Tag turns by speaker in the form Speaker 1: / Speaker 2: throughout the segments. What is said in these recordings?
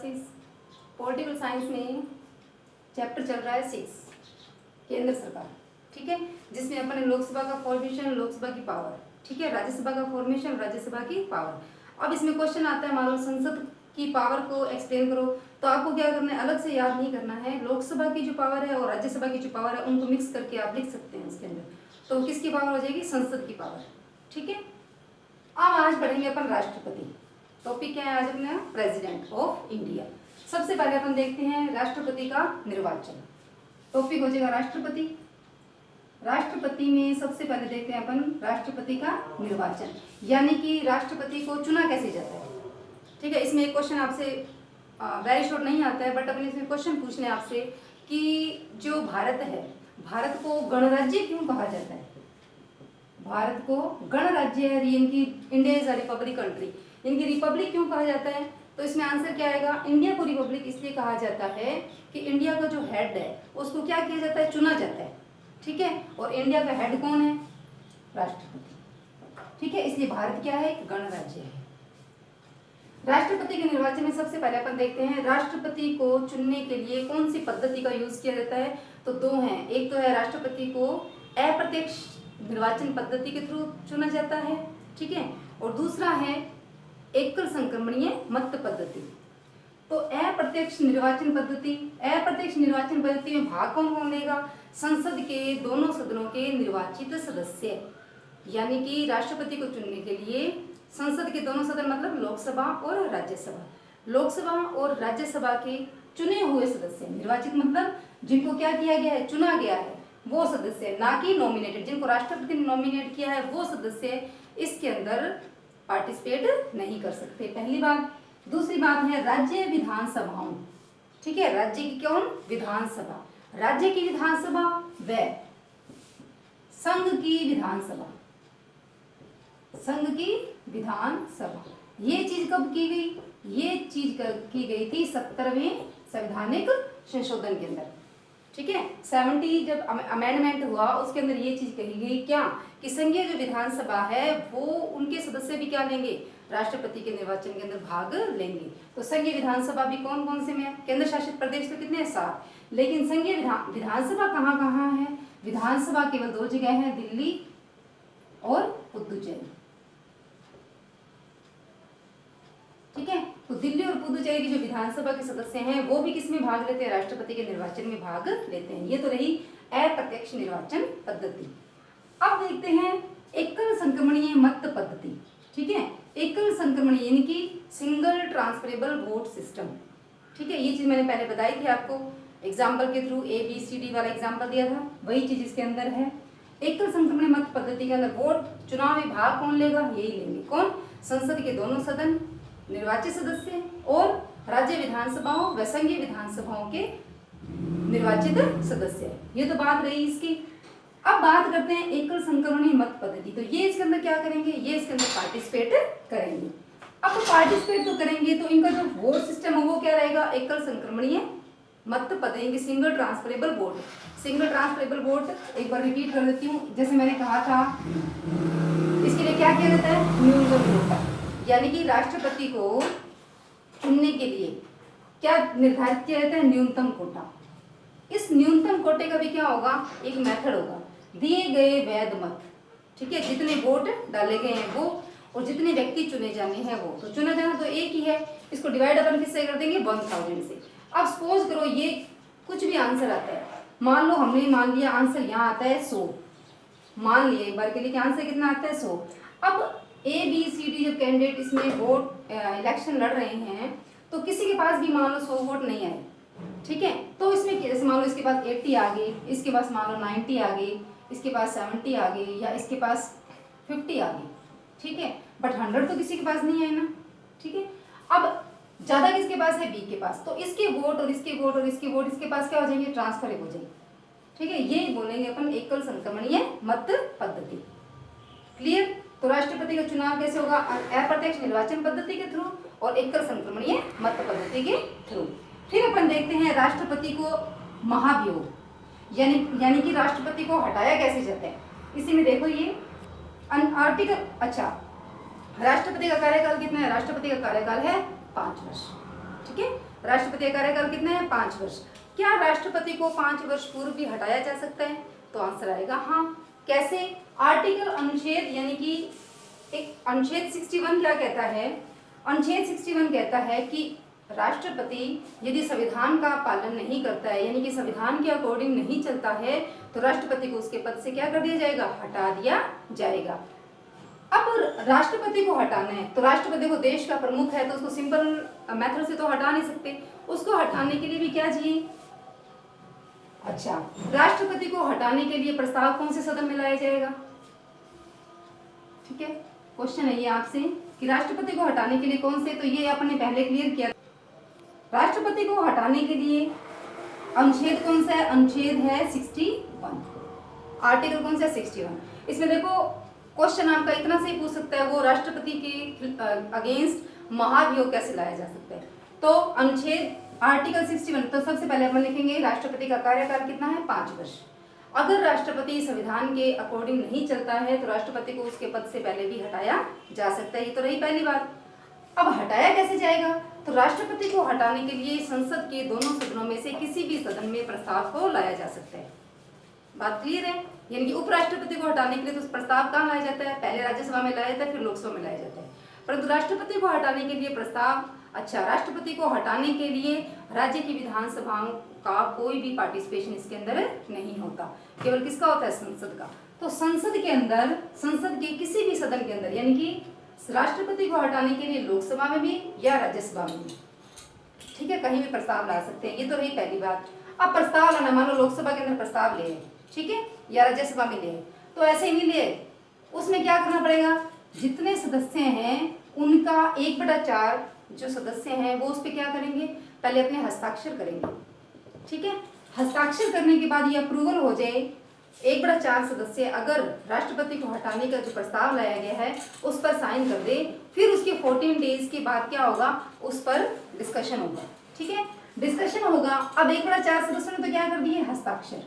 Speaker 1: Classes. Political science में chapter चल रहा है 6 केंद्र सरकार, ठीक है, जिसमें अपन ने लोकसभा का फॉर्मेशन, लोकसभा की पावर, ठीक है, राज्यसभा का फॉर्मेशन, राज्यसभा की पावर। अब इसमें क्वेश्चन आता है, मान लो संसद की पावर को एक्सप्लेन करो, तो आपको क्या करना है, अलग से याद नहीं करना है। लोकसभा की जो पावर है और राज्यसभा की जो पावर है उनको मिक्स करके आप लिख सकते हैं उसके अंदर। तो किसकी पावर हो जाएगी, संसद की पावर, ठीक है। अब आज पढ़ेंगे अपन राष्ट्रपति। टॉपिक क्या है आज अपना, प्रेसिडेंट ऑफ इंडिया। सबसे पहले अपन देखते हैं राष्ट्रपति का निर्वाचन। टॉपिक हो जाएगा राष्ट्रपति। राष्ट्रपति में सबसे पहले देखते हैं अपन राष्ट्रपति का निर्वाचन, यानी कि राष्ट्रपति को चुना कैसे जाता है, ठीक है। इसमें एक क्वेश्चन आपसे वेरी शॉर्ट नहीं आता है, बट अपन इसमें क्वेश्चन पूछने आपसे कि जो भारत है, भारत को गणराज्य क्यों कहा जाता है। भारत को गणराज्य है, इनकी India is a republic country, इनकी रिपब्लिक क्यों कहा जाता है। तो इसमें आंसर क्या आएगा, इंडिया को रिपब्लिक इसलिए कहा जाता है कि इंडिया का जो हेड है उसको क्या किया जाता है, चुना जाता है, ठीक है। और इंडिया का हेड कौन है, राष्ट्रपति, ठीक है। इसलिए भारत क्या है, गणराज्य है। राष्ट्रपति के निर्वाचन में सबसे पहले अपन देखते हैं राष्ट्रपति को चुनने के लिए कौन सी पद्धति का यूज किया जाता है। तो दो हैं, एक तो है राष्ट्रपति को अप्रत्यक्ष निर्वाचन पद्धति के थ्रू चुना जाता है, ठीक है, और दूसरा है एकल संक्रमणीय मत पद्धति। तो अप्रत्यक्ष निर्वाचन पद्धति, अप्रत्यक्ष निर्वाचन पद्धति में भाग कौन कौन लेगा, संसद के दोनों सदनों के निर्वाचित सदस्य, यानी कि राष्ट्रपति को चुनने के लिए संसद के दोनों सदन मतलब लोकसभा और राज्यसभा, लोकसभा और राज्यसभा के चुने हुए सदस्य, निर्वाचित मतलब जिनको क्या किया गया है, चुना गया है, वो सदस्य, ना कि नॉमिनेटेड, जिनको राष्ट्रपति ने नॉमिनेट किया है वो सदस्य इसके अंदर पार्टिसिपेट नहीं कर सकते, पहली बात। दूसरी बात है राज्य विधानसभाओं, ठीक है, राज्य की कौन, विधानसभा, राज्य की विधानसभा व संघ की विधानसभा, संघ की विधानसभा। ये चीज कब की गई, ये चीज की गई थी 70वें संवैधानिक संशोधन के अंदर, ठीक है। 70 जब अमेंडमेंट हुआ उसके अंदर ये चीज कही गई क्या, कि संघीय जो विधानसभा है वो उनके सदस्य भी क्या लेंगे, राष्ट्रपति के निर्वाचन के अंदर भाग लेंगे। तो संघीय विधानसभा भी कौन कौन से में, केंद्र शासित प्रदेश तो कितने हैं, 7, लेकिन संघीय विधानसभा कहाँ कहाँ है, विधानसभा केवल 2 जगह है, दिल्ली और पुदुचेरी, ठीक है। तो दिल्ली और पुदुचेरी की जो विधानसभा के सदस्य हैं वो भी किसमें भाग लेते हैं, राष्ट्रपति के निर्वाचन में भाग लेते हैं। ये तो रही अप्रत्यक्ष निर्वाचन पद्धति। अब देखते हैं एकल संक्रमणीय मत पद्धति, ठीक है। एकल संक्रमणीय यानी कि सिंगल ट्रांसफरेबल वोट सिस्टम, ठीक है। ये चीज मैंने पहले बताई थी आपको एग्जाम्पल के थ्रू, ABCD वाला एग्जाम्पल दिया था, वही चीज इसके अंदर है। एकल संक्रमणीय मत पद्धति के अंदर वोट चुनाव में भाग कौन लेगा, यही लेंगे कौन, संसद के दोनों सदन, निर्वाचित सदस्य और राज्य विधानसभाओं व संघीय विधानसभाओं के निर्वाचित सदस्य। ये तो बात रही इसकी। अब बात करते हैं एकल संक्रमणीय मत पद्धति। तो ये इसके अंदर क्या करेंगे, ये इसके अंदर पार्टिसिपेट करेंगे। अब पार्टिसिपेट तो करेंगे तो इनका जो वोट सिस्टम है वो क्या रहेगा, एकल संक्रमणीय मत पद्धति, single transferable vote. Single transferable vote एक बार रिपीट कर देती हूँ, जैसे मैंने कहा था इसके लिए क्या किया जाता है, न्यूनतम वोट, यानी कि राष्ट्रपति को चुनने के लिए क्या निर्धारित किया जाता है, न्यूनतम कोटा। इस न्यूनतम कोटे का भी क्या होगा, एक मेथड होगा, दिए गए वैध मत, ठीक है, जितने वोट डाले गए हैं वो और जितने व्यक्ति चुने जाने हैं वो, तो चुना जाना तो एक ही है, इसको डिवाइड अपन किससे कर देंगे, 1000 से। अब सपोज करो ये कुछ भी आंसर आता है, मान लो हमने मान लिया आंसर यहाँ आता है 100, मान लिया एक बार के लिए कि आंसर कितना आता है 100। अब ABCD जब कैंडिडेट इसमें वोट इलेक्शन लड़ रहे हैं तो किसी के पास भी मान लो 100 वोट नहीं आए, ठीक है, तो इसमें जैसे मान लो इसके पास 80 आ गए, इसके पास मान लो 90 आ गए, इसके पास 70 आ गए या इसके पास 50 आ गए, ठीक है, बट 100 तो किसी के पास नहीं है ना, ठीक है। अब ज्यादा किसके पास है, B के पास, तो इसके वोट और इसके वोट और इसके वोट इसके पास क्या हो जाएंगे, ट्रांसफर हो जाएंगे, ठीक है। ये बोलेंगे अपन एकल संक्रमणीय मत पद्धति। क्लियर। तो राष्ट्रपति का चुनाव कैसे होगा, अप्रत्यक्ष निर्वाचन पद्धति के थ्रू और एकल संक्रमणीय मत पद्धति के थ्रू। फिर अपन देखते हैं राष्ट्रपति को महाभियोग, यानी कि राष्ट्रपति को हटाया कैसे जाता है। इसी में देखो ये आर्टिकल, अच्छा राष्ट्रपति का कार्यकाल कितना है, राष्ट्रपति का कार्यकाल है 5 वर्ष, ठीक है। राष्ट्रपति का कार्यकाल कितना है? 5 वर्ष। क्या राष्ट्रपति को 5 वर्ष पूर्व भी हटाया जा सकता है? तो आंसर आएगा हाँ। कैसे? आर्टिकल अनुच्छेद यानी कि एक अनुच्छेद 61 क्या कहता है? अनुच्छेद 61 कहता है कि राष्ट्रपति यदि संविधान का पालन नहीं करता है, यानी कि संविधान के अकॉर्डिंग नहीं चलता है, तो राष्ट्रपति को उसके पद से क्या कर दिया जाएगा? हटा दिया जाएगा। अब राष्ट्रपति को हटाना है तो राष्ट्रपति को देश का प्रमुख है तो उसको सिंपल मेथड से तो हटा नहीं सकते, उसको हटाने के लिए भी क्या चाहिए? अच्छा, राष्ट्रपति को हटाने के लिए प्रस्ताव कौन से सदन में लाया जाएगा? ठीक है, क्वेश्चन है ये आपसे कि राष्ट्रपति को हटाने के लिए कौन से, तो ये आपने पहले क्लियर किया। राष्ट्रपति को हटाने के लिए अनुच्छेद कौन सा है? अनुच्छेद है 61, आर्टिकल कौन सा है? 61। इसमें देखो क्वेश्चन आपका इतना से ही पूछ सकता है, वो राष्ट्रपति के अगेंस्ट महाभियोग कैसे लाया जा सकता है। तो अनुच्छेद आर्टिकल 61, तो सबसे पहले अपन लिखेंगे राष्ट्रपति का कार्यकाल कितना है? 5 वर्ष। अगर राष्ट्रपति संविधान के अकॉर्डिंग नहीं चलता है तो राष्ट्रपति को उसके पद से पहले भी हटाया जा सकता है। ये तो रही पहली बात। अब हटाया कैसे जाएगा? तो राष्ट्रपति को हटाने के लिए संसद के दोनों सदनों में से किसी भी सदन में प्रस्ताव को लाया जा सकता है। बात क्लियर है? यानी कि उपराष्ट्रपति को हटाने के लिए तो प्रस्ताव कहाँ लाया जाता है? पहले राज्यसभा में लाया जाता है, फिर लोकसभा में लाया जाता है। परंतु राष्ट्रपति को हटाने के लिए प्रस्ताव, अच्छा, राष्ट्रपति को हटाने के लिए राज्य की विधानसभाओं का कोई भी पार्टिसिपेशन इसके अंदर नहीं होता, केवल किसका होता है? संसद का। तो संसद के अंदर, संसद के किसी भी सदन के अंदर, यानी कि राष्ट्रपति को हटाने के लिए लोकसभा में भी या राज्यसभा में भी, ठीक है, कहीं भी प्रस्ताव ला सकते हैं। ये तो रही पहली बात। अब प्रस्ताव लाना, मान लो लोकसभा के अंदर प्रस्ताव ले, ठीक है, या राज्यसभा में ले, तो ऐसे ही नहीं ले, उसमें क्या करना पड़ेगा? जितने सदस्य हैं उनका 1/4 जो सदस्य हैं वो उस पर क्या करेंगे? पहले अपने हस्ताक्षर करेंगे, ठीक है। हस्ताक्षर करने के बाद ये अप्रूवल हो जाए, 1/4 सदस्य अगर राष्ट्रपति को हटाने का जो प्रस्ताव लाया गया है उस पर साइन कर दे, फिर उसके 14 डेज के बाद क्या होगा? उस पर डिस्कशन होगा, ठीक है, डिस्कशन होगा। अब 1/4 सदस्यों ने तो क्या कर दिए? हस्ताक्षर।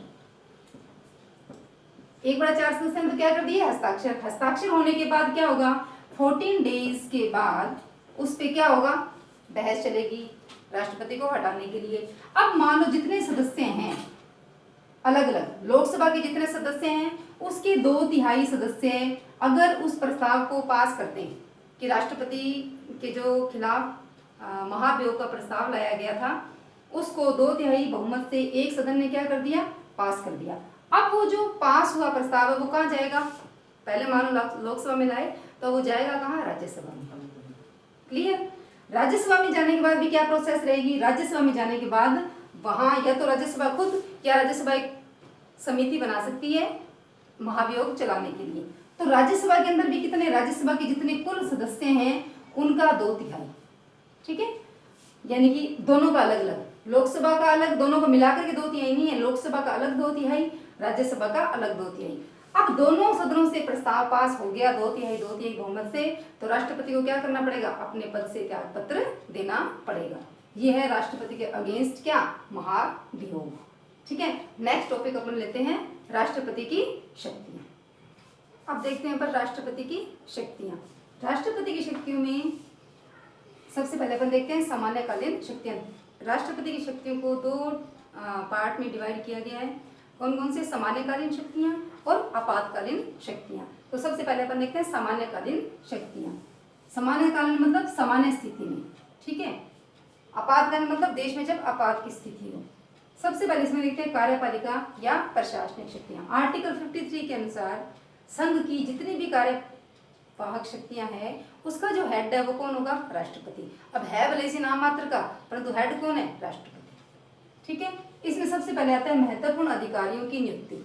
Speaker 1: 1/4 सदस्य ने तो क्या कर दिए? हस्ताक्षर। हस्ताक्षर होने के बाद क्या होगा? 14 डेज के बाद उस पे क्या होगा? बहस चलेगी राष्ट्रपति को हटाने के लिए। अब मान लो जितने सदस्य हैं अलग अलग, लोकसभा के जितने सदस्य हैं उसके 2/3 सदस्य अगर उस प्रस्ताव को पास करते हैं कि राष्ट्रपति के जो खिलाफ महाभियोग का प्रस्ताव लाया गया था उसको 2/3 बहुमत से एक सदन ने क्या कर दिया? पास कर दिया। अब वो जो पास हुआ प्रस्ताव है वो कहाँ जाएगा? पहले मान लो लोकसभा में लाए तो वो जाएगा कहाँ? राज्यसभा में। क्लियर? राज्यसभा में जाने के बाद भी क्या प्रोसेस रहेगी? राज्यसभा में जाने के बाद वहां या तो राज्यसभा खुद या राज्यसभा एक समिति बना सकती है महाभियोग चलाने के लिए। तो राज्यसभा के अंदर भी कितने? राज्यसभा के जितने कुल सदस्य हैं उनका 2/3, ठीक है, यानी कि दोनों का अलग अलग, लोकसभा का अलग, दोनों को मिलाकर के 2/3 नहीं है, लोकसभा का अलग 2/3, राज्यसभा का अलग 2/3। अब दोनों सदनों से प्रस्ताव पास हो गया 2/3 बहुमत से, तो राष्ट्रपति को क्या करना पड़ेगा? अपने पद से त्याग पत्र देना पड़ेगा। ये है राष्ट्रपति के अगेंस्ट क्या? महाभियोग। ठीक है, नेक्स्ट टॉपिक अपन लेते हैं राष्ट्रपति की शक्तियां। अब देखते हैं पर राष्ट्रपति की शक्तियां। राष्ट्रपति की शक्तियों में सबसे पहले अपन देखते हैं सामान्यकालीन शक्तियां। राष्ट्रपति की शक्तियों को 2 पार्ट में डिवाइड किया गया है। कौन कौन से? सामान्यकालीन शक्तियां और आपातकालीन शक्तियां। तो सबसे पहले अपन देखते हैं सामान्यकालीन शक्तियां। सामान्यकालीन मतलब सामान्य स्थिति में, ठीक है। आपातकालीन मतलब देश में जब आपात की स्थिति हो। सबसे पहले इसमें देखते हैं कार्यपालिका या प्रशासनिक शक्तियां। आर्टिकल 53 के अनुसार संघ की जितनी भी कार्यवाहक शक्तियां हैं उसका जो हेड है वो कौन होगा? राष्ट्रपति। अब है भले इसी नाम मात्र का, परंतु हेड कौन है? राष्ट्रपति, ठीक है। इसमें सबसे पहले आता है महत्वपूर्ण अधिकारियों की नियुक्ति,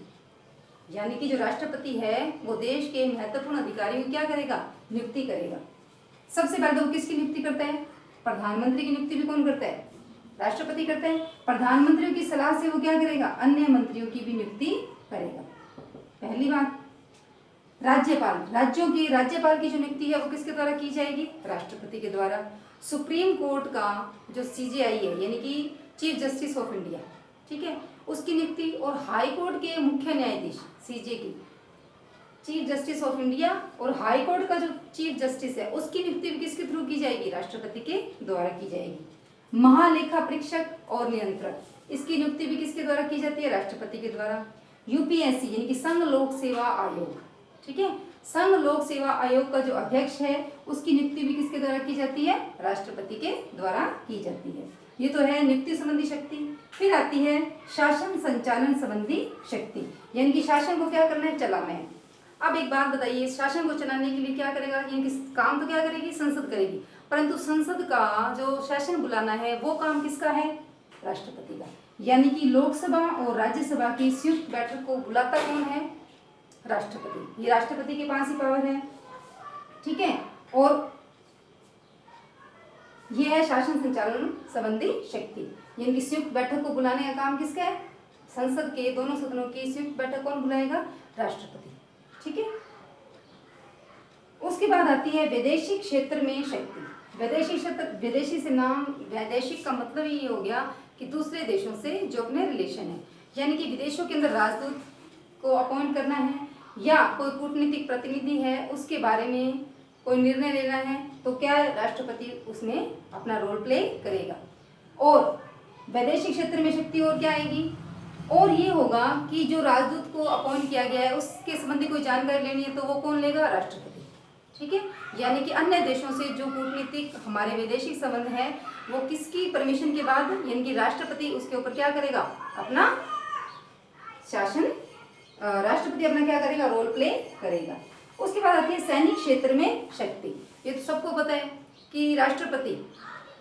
Speaker 1: यानी कि जो राष्ट्रपति है वो देश के महत्वपूर्ण अधिकारियों की क्या करेगा? नियुक्ति करेगा। सबसे पहले तो किसकी नियुक्ति करता है? प्रधानमंत्री की नियुक्ति भी कौन करता है? राष्ट्रपति करता है। प्रधानमंत्रियों की सलाह से वो क्या करेगा? अन्य मंत्रियों की भी नियुक्ति करेगा। पहली बात। राज्यपाल, राज्यपाल की जो नियुक्ति है वो किसके द्वारा की जाएगी? राष्ट्रपति के द्वारा। सुप्रीम कोर्ट का जो CJI है यानी कि चीफ जस्टिस ऑफ इंडिया, ठीक है, उसकी नियुक्ति, और हाई कोर्ट के मुख्य न्यायाधीश CJ की, चीफ जस्टिस ऑफ इंडिया, और हाई कोर्ट का जो चीफ जस्टिस है उसकी नियुक्ति भी किसके थ्रू की जाएगी? राष्ट्रपति के द्वारा की जाएगी। महालेखा परीक्षक और नियंत्रक, इसकी नियुक्ति भी किसके द्वारा की जाती है? राष्ट्रपति के द्वारा। यूपीएससी यानी कि संघ लोक सेवा आयोग, ठीक है, संघ लोक सेवा आयोग का जो अध्यक्ष है उसकी नियुक्ति भी किसके द्वारा की जाती है? राष्ट्रपति के द्वारा की जाती है। ये तो है नियुक्ति संबंधी शक्ति। फिर आती है शासन संचालन संबंधी शक्ति, यानी कि शासन को क्या करना है? चलाना है। अब एक बात बताइए, शासन को चलाने के लिए क्या करेगा? यानी कि काम तो क्या करेगी? संसद करेगी, परंतु संसद का जो शासन बुलाना है वो काम किसका है? राष्ट्रपति का। यानी कि लोकसभा और राज्यसभा की संयुक्त बैठक को बुलाता कौन है? राष्ट्रपति। ये राष्ट्रपति के पास ही पावर है, ठीक है। और ये है शासन संचालन संबंधी शक्ति, यानी कि संयुक्त बैठक को बुलाने का काम किसका है? संसद के दोनों सदनों की संयुक्त बैठक कौन बुलाएगा? राष्ट्रपति, ठीक है। उसके बाद आती है वैदेशिक क्षेत्र में शक्ति। वैदेशिक क्षेत्र, विदेशी से नाम, वैदेशिक का मतलब ये हो गया कि दूसरे देशों से जो अपने रिलेशन है, यानी कि विदेशों के अंदर राजदूत को अपॉइंट करना है या कोई कूटनीतिक प्रतिनिधि है उसके बारे में कोई निर्णय लेना है तो क्या राष्ट्रपति उसमें अपना रोल प्ले करेगा। और वैदेशिक क्षेत्र में शक्ति और क्या आएगी? और ये होगा कि जो राजदूत को अपॉइंट किया गया है उसके संबंधी कोई जानकारी लेनी है तो वो कौन लेगा? राष्ट्रपति, ठीक है। यानी कि अन्य देशों से जो कूटनीतिक हमारे वैदेशिक संबंध है वो किसकी परमिशन के बाद, यानी कि राष्ट्रपति उसके ऊपर क्या करेगा? अपना शासन, राष्ट्रपति अपना क्या करेगा? रोल प्ले करेगा। उसके बाद आती है सैनिक क्षेत्र में शक्ति। ये तो सबको पता है कि राष्ट्रपति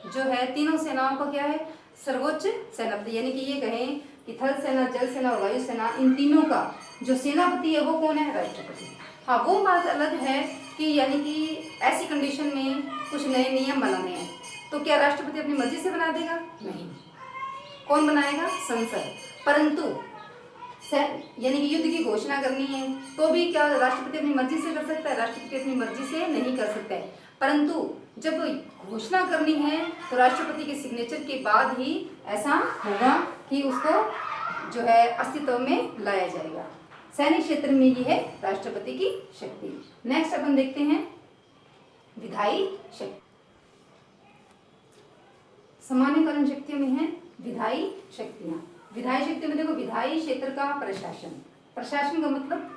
Speaker 1: जो है तीनों सेनाओं का क्या है? सर्वोच्च सेनापति, यानी कि ये कहें कि थल सेना, जल सेना और वायु सेना, इन तीनों का जो सेनापति है वो कौन है? राष्ट्रपति। हाँ, वो बात अलग है कि यानी कि ऐसी कंडीशन में कुछ नए नियम बनाने हैं तो क्या राष्ट्रपति अपनी मर्जी से बना देगा? नहीं। कौन बनाएगा? संसद। परंतु यानी कि युद्ध की घोषणा करनी है तो भी क्या राष्ट्रपति अपनी मर्जी से कर सकता है? राष्ट्रपति अपनी मर्जी से नहीं कर सकता है, परंतु जब घोषणा करनी है तो राष्ट्रपति के सिग्नेचर के बाद ही ऐसा होगा कि उसको जो है अस्तित्व में लाया जाएगा। सैनिक क्षेत्र में ये है राष्ट्रपति की शक्ति। नेक्स्ट अपन देखते हैं विधायी शक्ति। सामान्यकरण शक्तियों में है विधायी शक्तियां। विधायी शक्ति में देखो, विधायी क्षेत्र का प्रशासन, प्रशासन का मतलब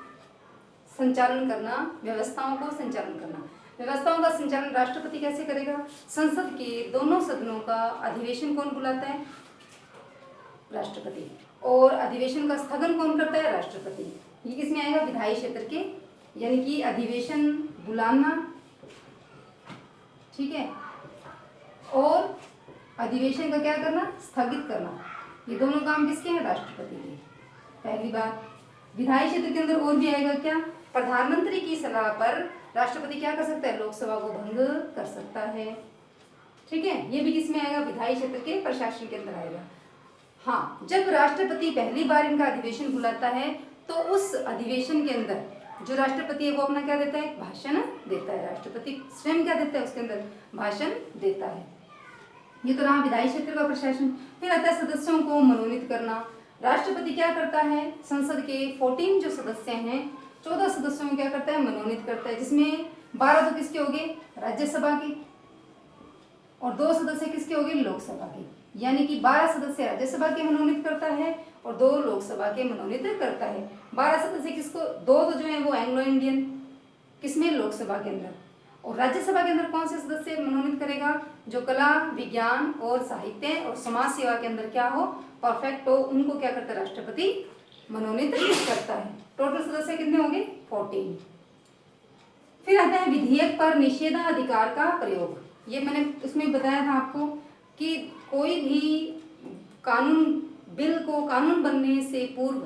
Speaker 1: संचालन करना, व्यवस्थाओं को संचालन करना। व्यवस्थाओं का संचालन राष्ट्रपति कैसे करेगा? संसद के दोनों सदनों का अधिवेशन कौन बुलाता है? राष्ट्रपति। और अधिवेशन का स्थगन कौन करता है? राष्ट्रपति। ये किसमें आएगा? विधायी क्षेत्र के, यानी कि अधिवेशन बुलाना, ठीक है, और अधिवेशन का क्या करना? स्थगित करना। ये दोनों काम किसके हैं? राष्ट्रपति के। पहली बात। विधायी क्षेत्र के अंदर और भी आएगा क्या? प्रधानमंत्री की सलाह पर राष्ट्रपति क्या कर सकता है? लोकसभा को भंग कर सकता है, ठीक है। ये भी किसमें आएगा? विधायी क्षेत्र के प्रशासन के अंदर आएगा। हाँ, जब राष्ट्रपति पहली बार इनका अधिवेशन बुलाता है तो उस अधिवेशन के अंदर जो राष्ट्रपति है वो अपना क्या देता है? भाषण देता है। राष्ट्रपति स्वयं क्या देता है? उसके अंदर भाषण देता है। ये तो रहा विधायी क्षेत्र का प्रशासन। फिर आता है सदस्यों को मनोनीत करना। राष्ट्रपति क्या करता है? संसद के 14 जो सदस्य हैं, 14 सदस्यों को क्या करता है? मनोनीत करता है, जिसमें 12 तो किसके हो गए? राज्यसभा के, और 2 सदस्य किसके हो गए? लोकसभा के। यानी कि 12 सदस्य राज्यसभा के मनोनीत करता है और 2 लोकसभा के मनोनीत करता है। 12 सदस्य किसको? 2 तो जो है वो एंग्लो इंडियन, किसमें? लोकसभा के अंदर। और राज्यसभा के अंदर कौन से सदस्य मनोनीत करेगा? जो कला, विज्ञान और साहित्य और समाज सेवा के अंदर क्या हो? परफेक्ट हो, उनको क्या करता है? राष्ट्रपति मनोनीत करता है। टोटल सदस्य कितने होंगे? 14। फिर आता है विधेयक पर निषेधाधिकार का प्रयोग। ये मैंने उसमें बताया था आपको कि कोई भी कानून, बिल को कानून बनने से पूर्व,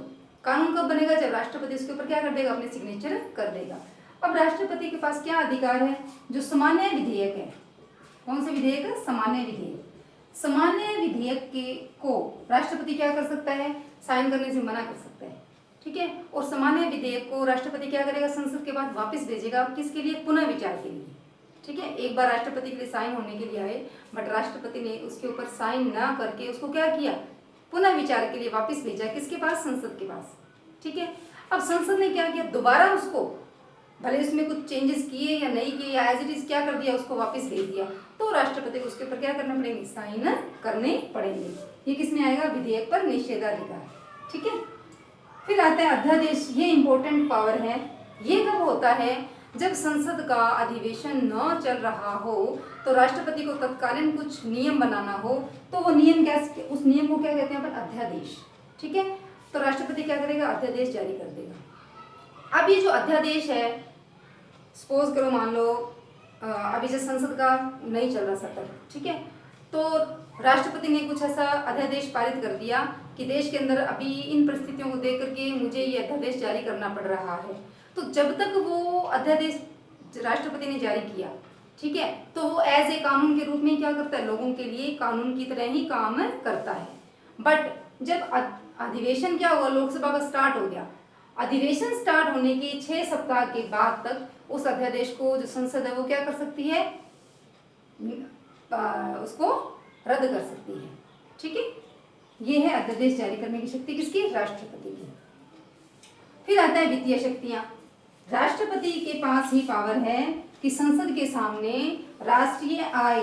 Speaker 1: कानून कब बनेगा? जब राष्ट्रपति उसके ऊपर क्या कर देगा? अपने सिग्नेचर कर देगा। अब राष्ट्रपति के पास क्या अधिकार है? जो सामान्य विधेयक है, कौन से विधेयक है? सामान्य विधेयक। सामान्य विधेयक के को राष्ट्रपति क्या कर सकता है? साइन करने से मना कर सकता है, ठीक है। और सामान्य विधेयक को राष्ट्रपति क्या करेगा? संसद के बाद वापस भेजेगा, किसके लिए? पुनः विचार के लिए, ठीक है। एक बार राष्ट्रपति के लिए साइन होने के लिए आए, बट राष्ट्रपति ने उसके ऊपर साइन ना करके उसको क्या किया? पुनः विचार के लिए वापस भेजा, किसके पास? संसद के पास, ठीक है। अब संसद ने क्या किया? दोबारा उसको भले उसमें कुछ चेंजेस किए या नहीं किए या एज इट इज क्या कर दिया, उसको वापस भेज दिया, तो राष्ट्रपति को उसके ऊपर क्या करना पड़ेंगे, साइन करने पड़ेंगे। ये किसमें आएगा, विधेयक पर निषेधाधिकार। ठीक है। फिर आता है अध्यादेश। ये इंपॉर्टेंट पावर है। ये कब होता है, जब संसद का अधिवेशन न चल रहा हो तो राष्ट्रपति को तत्कालीन कुछ नियम बनाना हो, तो वो नियम क्या, उस नियम को क्या कहते हैं अपन, अध्यादेश। ठीक है। तो राष्ट्रपति क्या करेगा, अध्यादेश जारी कर देगा। अब ये जो अध्यादेश है, सपोज करो मान लो अभी जो संसद का नहीं चल रहा सत्र, ठीक है, तो राष्ट्रपति ने कुछ ऐसा अध्यादेश पारित कर दिया कि देश के अंदर अभी इन परिस्थितियों को देख करके मुझे ये अध्यादेश जारी करना पड़ रहा है। तो जब तक वो अध्यादेश राष्ट्रपति ने जारी किया, ठीक है, तो वो एज ए कानून के रूप में क्या करता है, लोगों के लिए कानून की तरह ही काम करता है। बट जब अधिवेशन क्या हुआ, लोकसभा का स्टार्ट हो गया, अधिवेशन स्टार्ट होने के 6 सप्ताह के बाद तक उस अध्यादेश को जो संसद है वो क्या कर सकती है, उसको रद्द कर सकती है। ठीक है। ये है अध्यादेश जारी करने की शक्ति किसकी, राष्ट्रपति की। फिर आता है वित्तीय शक्तियां। राष्ट्रपति के पास ही पावर है कि संसद के सामने राष्ट्रीय आय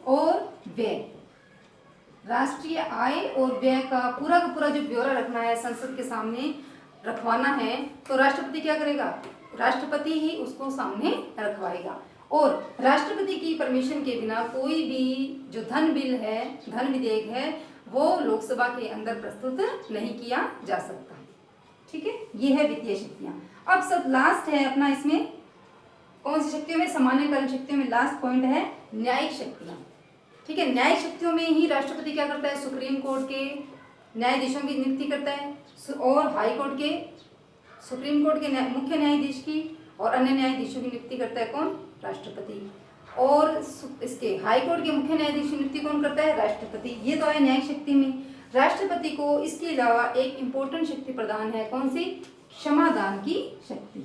Speaker 1: और व्यय, राष्ट्रीय आय और व्यय का पूरा जो ब्यौरा रखना है, संसद के सामने रखवाना है, तो राष्ट्रपति क्या करेगा, राष्ट्रपति ही उसको सामने रखवाएगा। और राष्ट्रपति की परमिशन के बिना कोई भी जो धन बिल है, धन विधेयक है, वो लोकसभा के अंदर प्रस्तुत नहीं किया जा सकता। ठीक है। ये है वित्तीय शक्तियां। अब सब लास्ट है अपना, इसमें कौन सी शक्तियों में, सामान्यकरण शक्तियों में लास्ट पॉइंट है न्यायिक शक्तियां। ठीक है। न्यायिक शक्तियों में ही राष्ट्रपति क्या करता है, सुप्रीम कोर्ट के न्यायाधीशों की नियुक्ति करता है, और हाई कोर्ट के, सुप्रीम कोर्ट के मुख्य न्यायाधीश की और अन्य न्यायाधीशों की नियुक्ति करता है कौन, राष्ट्रपति। और इसके हाई कोर्ट के मुख्य न्यायाधीश की नियुक्ति कौन करता है, राष्ट्रपति। ये तो है न्यायिक शक्ति में। राष्ट्रपति को इसके अलावा एक इंपॉर्टेंट शक्ति प्रदान है, कौन सी, क्षमादान की शक्ति।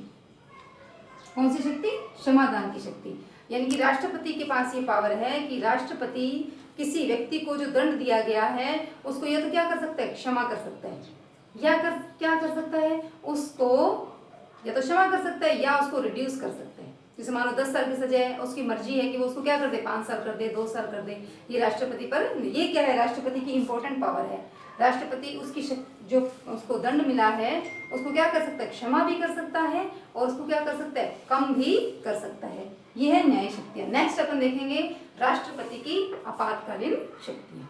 Speaker 1: कौन सी शक्ति, क्षमादान की शक्ति। यानी कि राष्ट्रपति के पास ये पावर है कि राष्ट्रपति किसी व्यक्ति को जो दंड दिया गया है उसको या तो क्या कर सकता है, क्षमा कर सकता है, या क्या कर सकता है, उसको या तो क्षमा कर सकता है या उसको रिड्यूस कर सकता है। जैसे मानो 10 साल की सजा है, उसकी मर्जी है कि वो उसको क्या कर दे, 5 साल कर दे, 2 साल कर दे। ये राष्ट्रपति पर, ये क्या है, राष्ट्रपति की इंपॉर्टेंट पावर है। राष्ट्रपति उसकी जो उसको दंड मिला है उसको क्या कर सकता है, क्षमा भी कर सकता है और उसको क्या कर सकता है, कम भी कर सकता है। ये है न्याय शक्तियां। नेक्स्ट अपन देखेंगे राष्ट्रपति की आपातकालीन शक्तियां।